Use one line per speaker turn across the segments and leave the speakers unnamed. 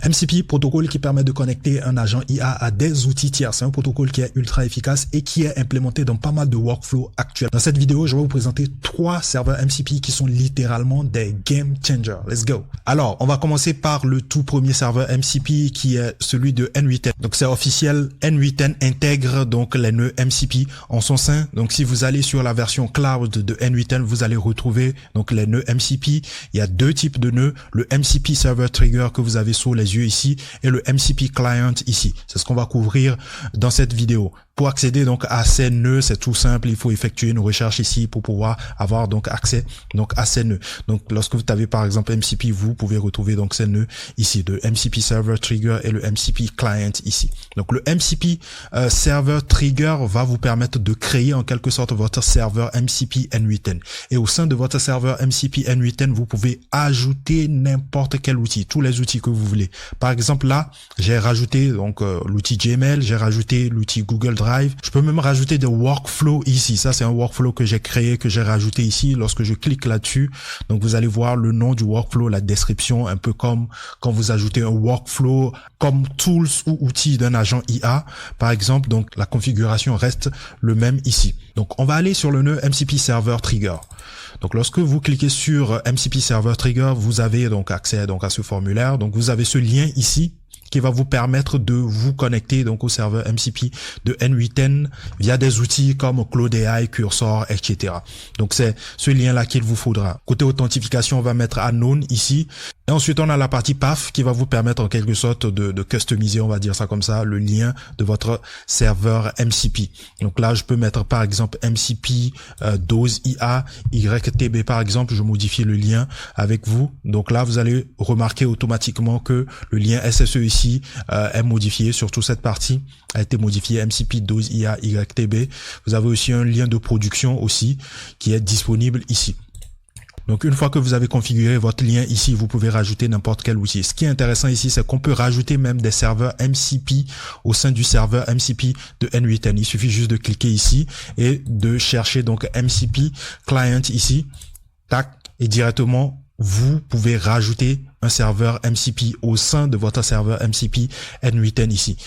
MCP, protocole qui permet de connecter un agent IA à des outils tiers. C'est un protocole qui est ultra efficace et qui est implémenté dans pas mal de workflows actuels. Dans cette vidéo, je vais vous présenter 3 serveurs MCP qui sont littéralement des game changers. Let's go. Alors, on va commencer par le tout premier serveur MCP qui est celui de N8N. Donc, c'est officiel. N8N intègre donc les nœuds MCP en son sein. Donc, si vous allez sur la version cloud de N8N, vous allez retrouver donc les nœuds MCP. Il y a 2 types de nœuds. Le MCP Server Trigger que vous avez sous les yeux ici et le MCP Client ici. C'est ce qu'on va couvrir dans cette vidéo. Pour accéder donc à ces nœuds, c'est tout simple, il faut effectuer une recherche ici pour pouvoir avoir donc accès donc à ces nœuds. Donc lorsque vous avez par exemple MCP, vous pouvez retrouver donc ces nœuds ici, de MCP Server Trigger et le MCP Client ici. Donc le MCP Server Trigger va vous permettre de créer en quelque sorte votre serveur MCP N8N. Et au sein de votre serveur MCP N8N, vous pouvez ajouter n'importe quel outil, tous les outils que vous voulez. Par exemple là, j'ai rajouté donc l'outil Gmail, j'ai rajouté l'outil Google Drive. Je peux même rajouter des workflows ici. Ça, c'est un workflow que j'ai créé, que j'ai rajouté ici. Lorsque je clique là-dessus, donc vous allez voir le nom du workflow, la description, un peu comme quand vous ajoutez un workflow comme tools ou outils d'un agent IA, par exemple. Donc, la configuration reste le même ici. Donc, on va aller sur le nœud MCP Server Trigger. Donc, lorsque vous cliquez sur MCP Server Trigger, vous avez donc accès donc à ce formulaire. Donc, vous avez ce lien ici qui va vous permettre de vous connecter donc au serveur MCP de N8N via des outils comme CloudAI, Cursor, etc. Donc c'est ce lien-là qu'il vous faudra. Côté authentification, on va mettre unknown ici. Et ensuite, on a la partie PAF qui va vous permettre en quelque sorte de customiser, on va dire ça comme ça, le lien de votre serveur MCP. Donc là, je peux mettre par exemple MCP dose IA, YTB par exemple, je modifie le lien avec vous. Donc là, vous allez remarquer automatiquement que le lien SSE ici est modifié, surtout cette partie a été modifiée, MCP dose IA, YTB. Vous avez aussi un lien de production aussi qui est disponible ici. Donc, une fois que vous avez configuré votre lien ici, vous pouvez rajouter n'importe quel outil. Ce qui est intéressant ici, c'est qu'on peut rajouter même des serveurs MCP au sein du serveur MCP de N8N. Il suffit juste de cliquer ici et de chercher donc MCP Client ici. Tac. Et directement, vous pouvez rajouter un serveur MCP au sein de votre serveur MCP N8N ici.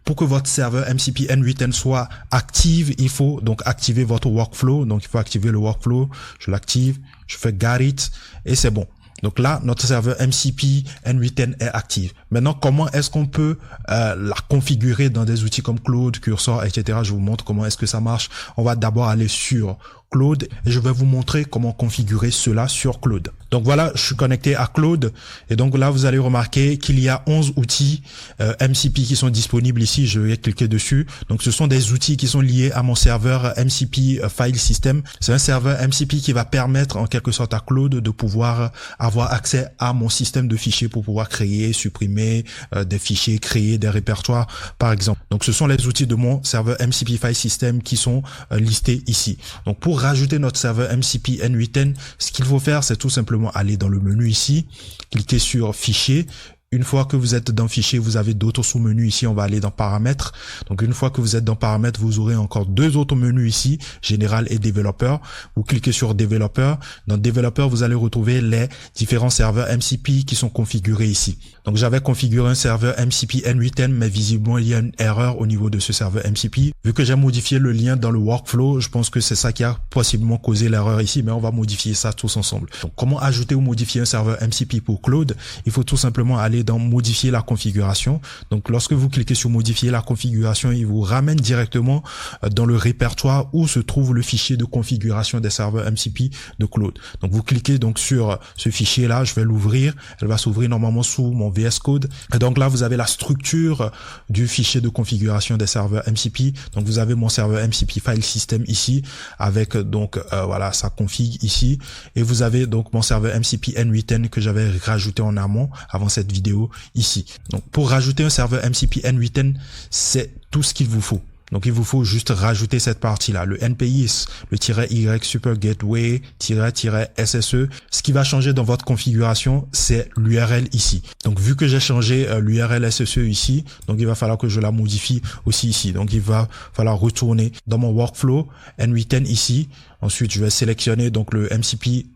Pour que votre serveur MCP N8N soit active, il faut donc activer votre workflow. Donc, il faut activer le workflow. Je l'active, je fais got it et c'est bon. Donc là, notre serveur MCP N8N est active. Maintenant, comment est-ce qu'on peut la configurer dans des outils comme Claude, Cursor, etc. Je vous montre comment est-ce que ça marche. On va d'abord aller sur Claude et je vais vous montrer comment configurer cela sur Claude. Donc voilà, je suis connecté à Claude et donc là vous allez remarquer qu'il y a 11 outils MCP qui sont disponibles ici. Je vais cliquer dessus. Donc ce sont des outils qui sont liés à mon serveur MCP File System. C'est un serveur MCP qui va permettre en quelque sorte à Claude de pouvoir avoir accès à mon système de fichiers pour pouvoir créer, supprimer des fichiers, créer des répertoires par exemple. Donc ce sont les outils de mon serveur MCP File System qui sont listés ici. Donc pour rajouter notre serveur MCP N8N, ce qu'il faut faire, c'est tout simplement aller dans le menu ici, cliquer sur Fichier. Une fois que vous êtes dans Fichier, vous avez d'autres sous-menus ici. On va aller dans Paramètres. Donc, une fois que vous êtes dans Paramètres, vous aurez encore 2 autres menus ici, Général et Développeur. Vous cliquez sur Développeur. Dans Développeur, vous allez retrouver les différents serveurs MCP qui sont configurés ici. Donc, j'avais configuré un serveur MCP N8N, mais visiblement, il y a une erreur au niveau de ce serveur MCP. Vu que j'ai modifié le lien dans le workflow, je pense que c'est ça qui a possiblement causé l'erreur ici, mais on va modifier ça tous ensemble. Donc, comment ajouter ou modifier un serveur MCP pour Claude? Il faut tout simplement aller dans modifier la configuration. Donc lorsque vous cliquez sur modifier la configuration, il vous ramène directement dans le répertoire où se trouve le fichier de configuration des serveurs MCP de Claude. Donc vous cliquez donc sur ce fichier là, je vais l'ouvrir, elle va s'ouvrir normalement sous mon VS Code. Et donc là vous avez la structure du fichier de configuration des serveurs MCP. Donc vous avez mon serveur MCP File System ici avec donc voilà sa config ici et vous avez donc mon serveur MCP N8N que j'avais rajouté en amont avant cette vidéo ici. Donc pour rajouter un serveur MCP N8N, c'est tout ce qu'il vous faut. Donc il vous faut juste rajouter cette partie-là, le NPI, le -y super gateway -SSE. Ce qui va changer dans votre configuration, c'est l'URL ici. Donc vu que j'ai changé l'URL SSE ici, donc il va falloir que je la modifie aussi ici. Donc il va falloir retourner dans mon workflow N8N ici. Ensuite, je vais sélectionner donc le MCP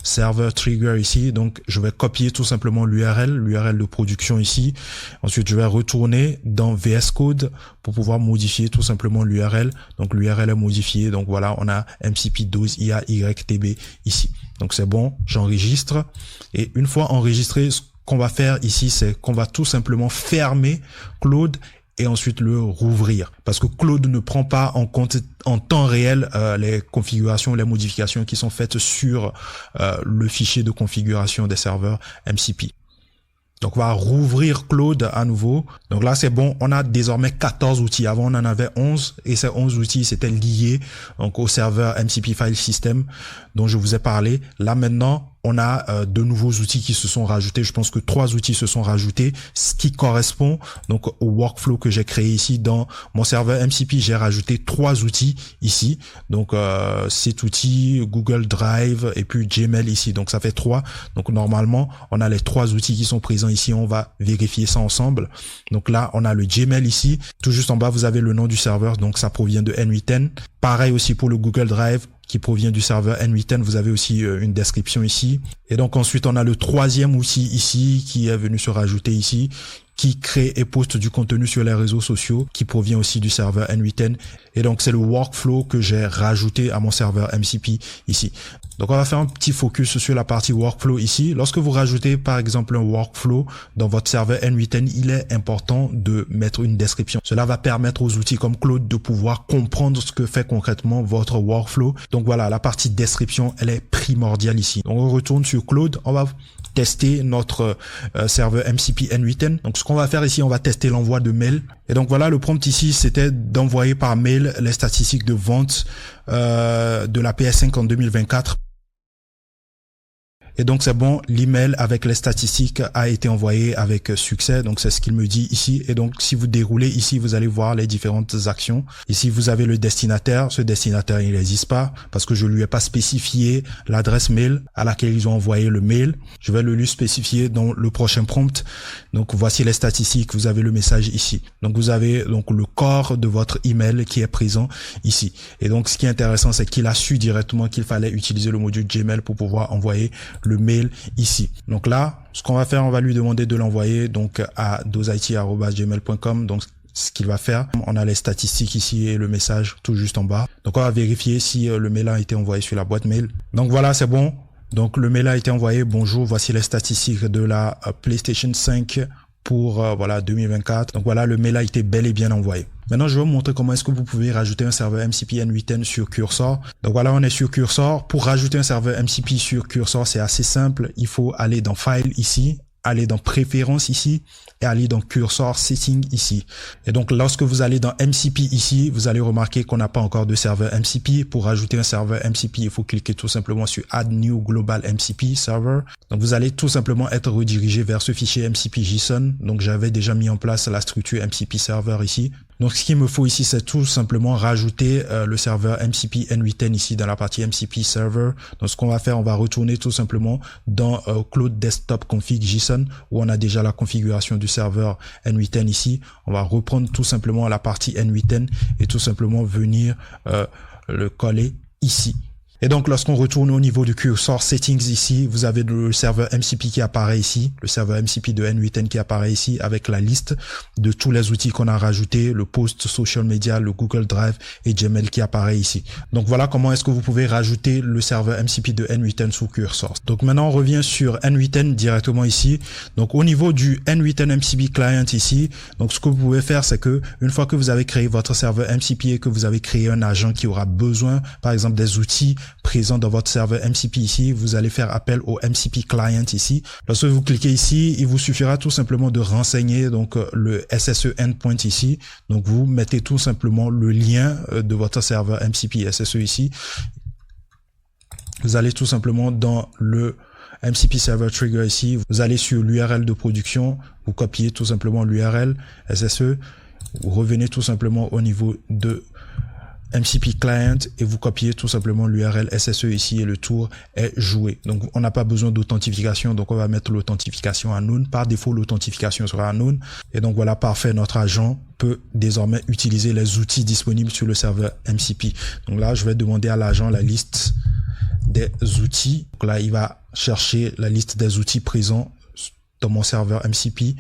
server trigger ici. Donc, je vais copier tout simplement l'URL de production ici. Ensuite, je vais retourner dans VS Code pour pouvoir modifier tout simplement l'URL. Donc, l'URL est modifiée. Donc, voilà, on a MCP 12 IAYTB ici. Donc, c'est bon, j'enregistre. Et une fois enregistré, ce qu'on va faire ici, c'est qu'on va tout simplement fermer Claude et ensuite le rouvrir. Parce que Claude ne prend pas en compte en temps réel les configurations, les modifications qui sont faites sur le fichier de configuration des serveurs MCP. Donc, on va rouvrir Claude à nouveau. Donc là, c'est bon. On a désormais 14 outils. Avant, on en avait 11 et ces 11 outils, c'était lié donc au serveur MCP File System dont je vous ai parlé. Là, maintenant, on a de nouveaux outils qui se sont rajoutés. Je pense que 3 outils se sont rajoutés, ce qui correspond donc au workflow que j'ai créé ici dans mon serveur MCP. J'ai rajouté 3 outils ici. Donc, cet outil, Google Drive et puis Gmail ici. Donc, ça fait 3. Donc, normalement, on a les 3 outils qui sont présents ici. On va vérifier ça ensemble. Donc là, on a le Gmail ici. Tout juste en bas, vous avez le nom du serveur. Donc, ça provient de N8N. Pareil aussi pour le Google Drive qui provient du serveur N8N. Vous avez aussi une description ici. Et donc ensuite, on a le 3e outil ici qui est venu se rajouter ici, qui crée et poste du contenu sur les réseaux sociaux, qui provient aussi du serveur N8N. Et donc, c'est le workflow que j'ai rajouté à mon serveur MCP ici. Donc, on va faire un petit focus sur la partie workflow ici. Lorsque vous rajoutez, par exemple, un workflow dans votre serveur N8N, il est important de mettre une description. Cela va permettre aux outils comme Claude de pouvoir comprendre ce que fait concrètement votre workflow. Donc, voilà, la partie description, elle est primordiale ici. Donc, on retourne sur Claude. On va tester notre serveur MCP N8N. Donc, ce qu'on va faire ici, on va tester l'envoi de mail. Et donc, voilà, le prompt ici, c'était d'envoyer par mail les statistiques de vente de la PS5 en 2024. Et donc, c'est bon, l'email avec les statistiques a été envoyé avec succès. Donc, c'est ce qu'il me dit ici. Et donc, si vous déroulez ici, vous allez voir les différentes actions. Ici, vous avez le destinataire. Ce destinataire, il n'existe pas parce que je lui ai pas spécifié l'adresse mail à laquelle ils ont envoyé le mail. Je vais le lui spécifier dans le prochain prompt. Donc, voici les statistiques. Vous avez le message ici. Donc, vous avez donc le corps de votre email qui est présent ici. Et donc, ce qui est intéressant, c'est qu'il a su directement qu'il fallait utiliser le module Gmail pour pouvoir envoyer le mail ici. Donc là, ce qu'on va faire, on va lui demander de l'envoyer donc à dozit@gmail.com. Donc ce qu'il va faire, on a les statistiques ici et le message tout juste en bas. Donc on va vérifier si le mail a été envoyé sur la boîte mail. Donc voilà, c'est bon. Donc le mail a été envoyé. Bonjour, voici les statistiques de la PlayStation 5 pour voilà 2024. Donc voilà, le mail a été bel et bien envoyé. Maintenant, je vais vous montrer comment est-ce que vous pouvez rajouter un serveur MCP N8N sur Cursor. Donc voilà, on est sur Cursor. Pour rajouter un serveur MCP sur Cursor, c'est assez simple. Il faut aller dans File ici, aller dans Préférences ici et aller dans Cursor Setting ici. Et donc, lorsque vous allez dans MCP ici, vous allez remarquer qu'on n'a pas encore de serveur MCP. Pour rajouter un serveur MCP, il faut cliquer tout simplement sur Add New Global MCP Server. Donc, vous allez tout simplement être redirigé vers ce fichier MCP JSON. Donc, j'avais déjà mis en place la structure MCP Server ici. Donc, ce qu'il me faut ici, c'est tout simplement rajouter le serveur MCP N8N ici dans la partie MCP Server. Donc, ce qu'on va faire, on va retourner tout simplement dans Cloud Desktop Config JSON où on a déjà la configuration du serveur N8N ici. On va reprendre tout simplement la partie N8N et tout simplement venir le coller ici. Et donc, lorsqu'on retourne au niveau du Cursor Settings ici, vous avez le serveur MCP qui apparaît ici, le serveur MCP de N8N qui apparaît ici avec la liste de tous les outils qu'on a rajoutés, le Post, Social Media, le Google Drive et Gmail qui apparaît ici. Donc, voilà comment est-ce que vous pouvez rajouter le serveur MCP de N8N sous Cursor. Donc, maintenant, on revient sur N8N directement ici. Donc, au niveau du N8N MCP Client ici, donc, ce que vous pouvez faire, c'est que une fois que vous avez créé votre serveur MCP et que vous avez créé un agent qui aura besoin, par exemple, des outils présent dans votre serveur MCP ici, vous allez faire appel au MCP Client ici. Lorsque vous cliquez ici, il vous suffira tout simplement de renseigner donc le SSE Endpoint ici. Donc vous mettez tout simplement le lien de votre serveur MCP SSE ici. Vous allez tout simplement dans le MCP Server Trigger ici, vous allez sur l'URL de production, vous copiez tout simplement l'URL SSE, vous revenez tout simplement au niveau de MCP client et vous copiez tout simplement l'URL SSE ici et le tour est joué. Donc on n'a pas besoin d'authentification, donc on va mettre l'authentification à none. Par défaut, l'authentification sera à none. Et donc voilà, parfait, notre agent peut désormais utiliser les outils disponibles sur le serveur MCP. Donc là, je vais demander à l'agent la liste des outils. Donc là, il va chercher la liste des outils présents dans mon serveur MCP.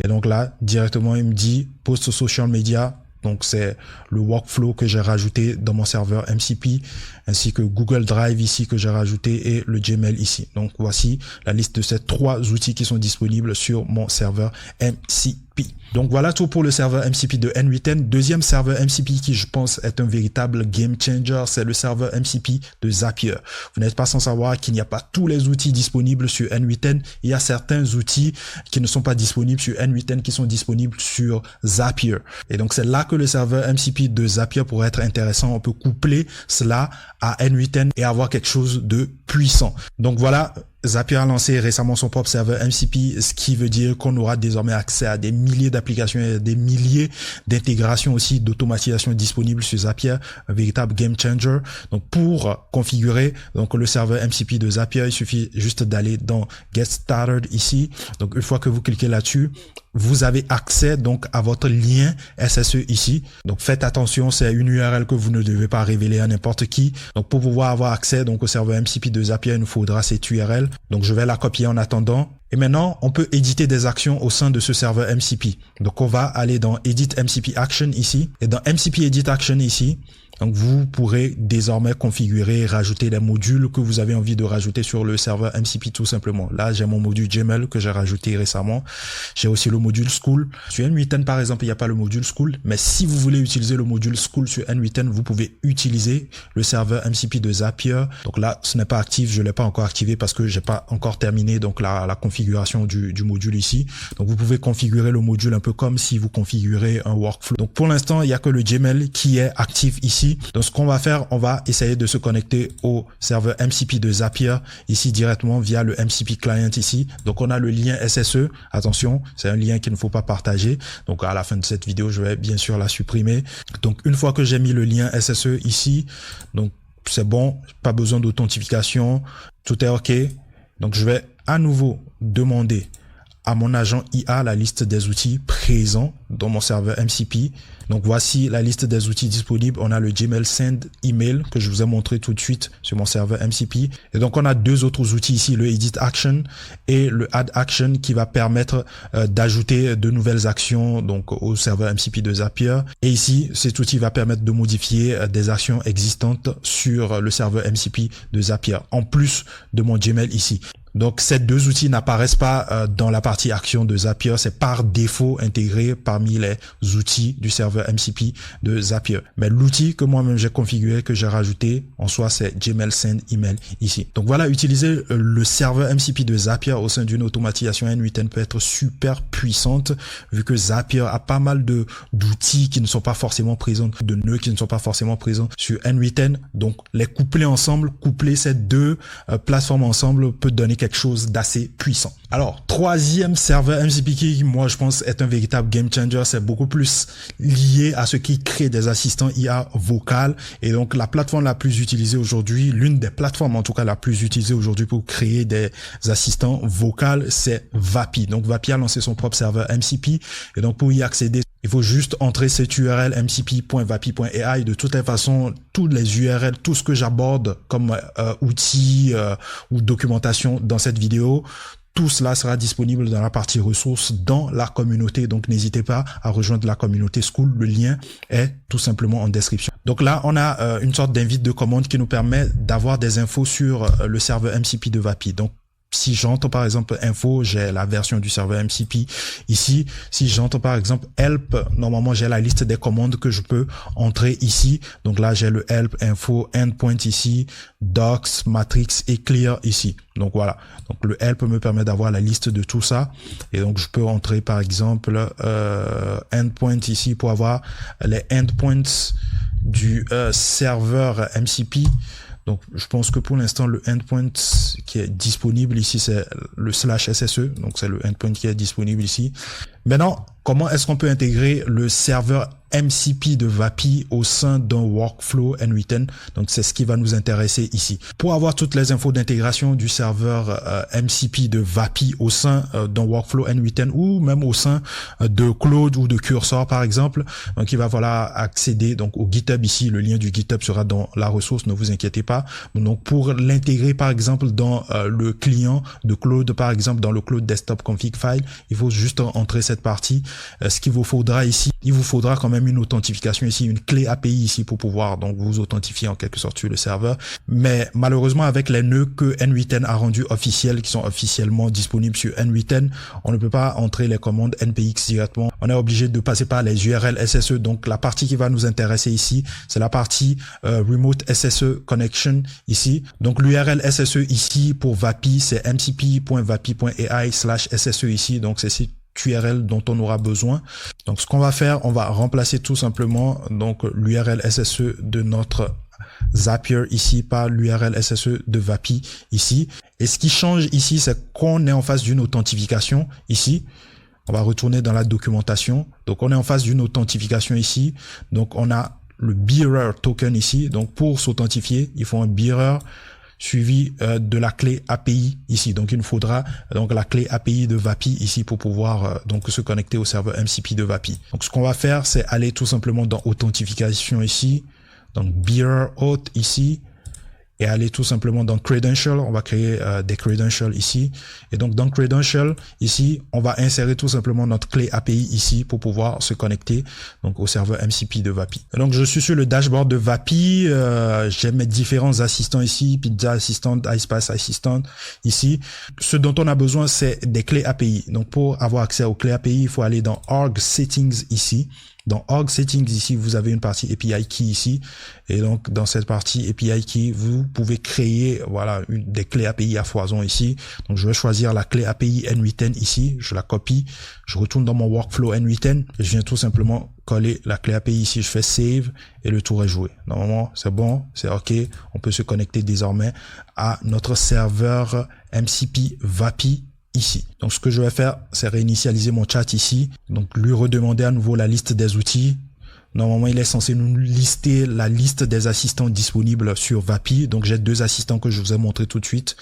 Et donc là, directement, il me dit post social media. Donc c'est le workflow que j'ai rajouté dans mon serveur MCP, ainsi que Google Drive ici que j'ai rajouté et le Gmail ici. Donc voici la liste de ces 3 outils qui sont disponibles sur mon serveur MCP. Donc voilà tout pour le serveur MCP de N8N. Deuxième serveur MCP qui je pense est un véritable game changer, c'est le serveur MCP de Zapier. Vous n'êtes pas sans savoir qu'il n'y a pas tous les outils disponibles sur N8N. Il y a certains outils qui ne sont pas disponibles sur N8N qui sont disponibles sur Zapier. Et donc c'est là que le serveur MCP de Zapier pourrait être intéressant. On peut coupler cela à N8N et avoir quelque chose de puissant. Donc voilà, Zapier a lancé récemment son propre serveur MCP, ce qui veut dire qu'on aura désormais accès à des milliers d'applications et des milliers d'intégrations aussi d'automatisation disponibles sur Zapier, un véritable game changer. Donc pour configurer donc le serveur MCP de Zapier, il suffit juste d'aller dans Get Started ici. Donc une fois que vous cliquez là-dessus, vous avez accès donc à votre lien SSE ici. Donc faites attention, c'est une URL que vous ne devez pas révéler à n'importe qui. Donc pour pouvoir avoir accès donc au serveur MCP de Zapier, il nous faudra cette URL. Donc je vais la copier en attendant. Et maintenant, on peut éditer des actions au sein de ce serveur MCP. Donc on va aller dans Edit MCP Action ici. Et dans MCP Edit Action ici, donc vous pourrez désormais configurer, rajouter les modules que vous avez envie de rajouter sur le serveur MCP tout simplement. Là, j'ai mon module Gmail que j'ai rajouté récemment. J'ai aussi le module School. Sur N8N par exemple, il n'y a pas le module School. Mais si vous voulez utiliser le module School sur N8N, vous pouvez utiliser le serveur MCP de Zapier. Donc là, ce n'est pas actif. Je ne l'ai pas encore activé parce que j'ai pas encore terminé donc la configuration du module ici. Donc vous pouvez configurer le module un peu comme si vous configurez un workflow. Donc pour l'instant, il n'y a que le Gmail qui est actif ici. Donc ce qu'on va faire, on va essayer de se connecter au serveur MCP de Zapier ici directement via le MCP client ici. Donc on a le lien SSE. Attention, c'est un lien qu'il ne faut pas partager. Donc à la fin de cette vidéo, je vais bien sûr la supprimer. Donc une fois que j'ai mis le lien SSE ici, donc c'est bon, pas besoin d'authentification, tout est OK. Donc je vais à nouveau demander à mon agent IA la liste des outils présents dans mon serveur MCP. Donc voici la liste des outils disponibles. On a le Gmail Send Email que je vous ai montré tout de suite sur mon serveur MCP. Et donc on a 2 autres outils ici, le Edit Action et le Add Action qui va permettre d'ajouter de nouvelles actions donc au serveur MCP de Zapier. Et ici, cet outil va permettre de modifier des actions existantes sur le serveur MCP de Zapier en plus de mon Gmail ici. Donc ces 2 outils n'apparaissent pas dans la partie action de Zapier, c'est par défaut intégré parmi les outils du serveur MCP de Zapier. Mais l'outil que moi-même j'ai configuré, que j'ai rajouté en soi, c'est Gmail Send Email ici. Donc voilà, utiliser le serveur MCP de Zapier au sein d'une automatisation N8N peut être super puissante vu que Zapier a pas mal d'outils qui ne sont pas forcément présents, de nœuds qui ne sont pas forcément présents sur N8N. Donc les coupler ensemble, coupler ces 2 plateformes ensemble peut donner quelque chose d'assez puissant. Alors, troisième serveur MCP qui, moi, je pense, est un véritable game changer. C'est beaucoup plus lié à ce qui crée des assistants IA vocal. Et donc, la plateforme la plus utilisée aujourd'hui, l'une des plateformes, en tout cas, la plus utilisée aujourd'hui pour créer des assistants vocaux, c'est Vapi. Donc, Vapi a lancé son propre serveur MCP. Et donc, pour y accéder, il faut juste entrer cette URL mcp.vapi.ai. De toutes les façons, toutes les URL, tout ce que j'aborde comme outils ou documentation dans cette vidéo, tout cela sera disponible dans la partie ressources dans la communauté. Donc, n'hésitez pas à rejoindre la communauté School. Le lien est tout simplement en description. Donc là, on a une sorte d'invite de commande qui nous permet d'avoir des infos sur le serveur MCP de Vapi. Donc, si j'entends par exemple info, j'ai la version du serveur MCP ici. Si j'entends par exemple help, normalement j'ai la liste des commandes que je peux entrer ici. Donc là j'ai le help, info, endpoint ici, docs, matrix et clear ici. Donc voilà. Donc le help me permet d'avoir la liste de tout ça. Et donc je peux entrer par exemple endpoint ici pour avoir les endpoints du serveur MCP. Donc, je pense que pour l'instant, le endpoint qui est disponible ici, c'est le /SSE. Donc, c'est le endpoint qui est disponible ici. Maintenant, comment est-ce qu'on peut intégrer le serveur MCP de VAPI au sein d'un workflow N8N. Donc c'est ce qui va nous intéresser ici. Pour avoir toutes les infos d'intégration du serveur MCP de VAPI au sein d'un workflow N8N ou même au sein de Claude ou de Cursor par exemple, donc il va falloir accéder donc au GitHub ici. Le lien du GitHub sera dans la ressource, ne vous inquiétez pas. Donc pour l'intégrer par exemple dans le client de Claude, par exemple dans le Claude Desktop Config File, il faut juste entrer cette partie. Ce qu'il vous faudra ici, il vous faudra quand même une authentification ici, une clé API ici pour pouvoir donc vous authentifier en quelque sorte sur le serveur. Mais malheureusement avec les nœuds que N8N a rendus officiels, qui sont officiellement disponibles sur N8N, on ne peut pas entrer les commandes npx directement. On est obligé de passer par les URL SSE. Donc la partie qui va nous intéresser ici, c'est la partie Remote SSE Connection ici. Donc l'URL SSE ici pour VAPI, c'est mcp.vapi.ai/sse ici. Donc c'est cette URL dont on aura besoin. Donc ce qu'on va faire, on va remplacer tout simplement donc l'URL SSE de notre Zapier ici par l'URL SSE de VAPI ici. Et ce qui change ici, c'est qu'on est en face d'une authentification ici. On va retourner dans la documentation. Donc on est en face d'une authentification ici. Donc on a le bearer token ici. Donc pour s'authentifier, il faut un bearer suivi de la clé API ici. Donc il nous faudra donc la clé API de VAPI ici pour pouvoir donc se connecter au serveur MCP de VAPI. Donc ce qu'on va faire, c'est aller tout simplement dans authentification ici, donc bearer auth ici, et aller tout simplement dans credential. On va créer des credentials ici. Et donc dans credential ici, on va insérer tout simplement notre clé API ici pour pouvoir se connecter donc au serveur MCP de VAPI. Et donc je suis sur le dashboard de VAPI. J'ai mes différents assistants ici, Pizza Assistant, iSpace Assistant ici. Ce dont on a besoin, c'est des clés API. Donc pour avoir accès aux clés API, il faut aller dans Org Settings ici. Dans Org Settings ici, vous avez une partie API Key ici, et donc dans cette partie API Key, vous pouvez créer voilà des clés API à foison ici. Donc je vais choisir la clé API N8N ici, je la copie, je retourne dans mon workflow N8N, et je viens tout simplement coller la clé API ici, je fais save et le tour est joué. Normalement c'est bon, c'est ok, on peut se connecter désormais à notre serveur MCP VAPI ici. Donc ce que je vais faire, c'est réinitialiser mon chat ici, donc lui redemander à nouveau la liste des outils. Normalement, il est censé nous lister la liste des assistants disponibles sur VAPI. Donc, j'ai deux assistants que je vous ai montré tout de suite.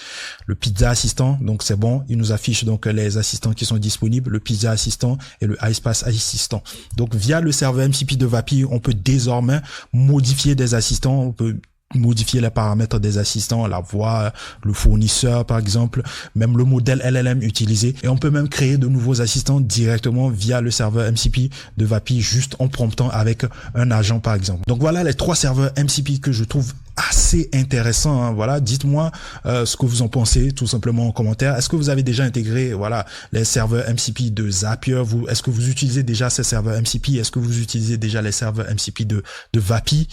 Le Pizza Assistant, donc c'est bon. Il nous affiche donc les assistants qui sont disponibles, le Pizza Assistant et le iSpace Assistant. Donc, via le serveur MCP de VAPI, on peut désormais modifier des assistants. On peut modifier les paramètres des assistants, la voix, le fournisseur par exemple, même le modèle LLM utilisé, et on peut même créer de nouveaux assistants directement via le serveur MCP de VAPI juste en promptant avec un agent par exemple. Donc voilà les trois serveurs MCP que je trouve assez intéressant, hein. Voilà, dites-moi ce que vous en pensez tout simplement en commentaire. Est-ce que vous avez déjà intégré voilà les serveurs MCP de Zapier? Est-ce que vous utilisez déjà ces serveurs MCP? Est-ce que vous utilisez déjà les serveurs MCP de VAPI?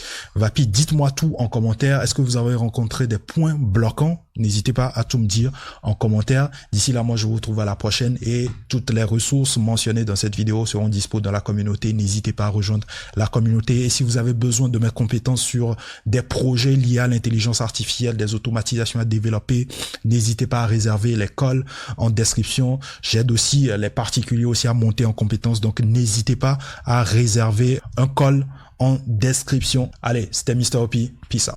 Dites-moi tout en commentaire. Est-ce que vous avez rencontré des points bloquants? N'hésitez pas à tout me dire en commentaire. D'ici là, moi je vous retrouve à la prochaine, et toutes les ressources mentionnées dans cette vidéo seront dispo dans la communauté. N'hésitez pas à rejoindre la communauté, et si vous avez besoin de mes compétences sur des projets liés à l'intelligence artificielle, des automatisations à développer, n'hésitez pas à réserver les calls en description. J'aide aussi les particuliers aussi à monter en compétences, donc n'hésitez pas à réserver un call en description. Allez, c'était Mr. OP, peace out.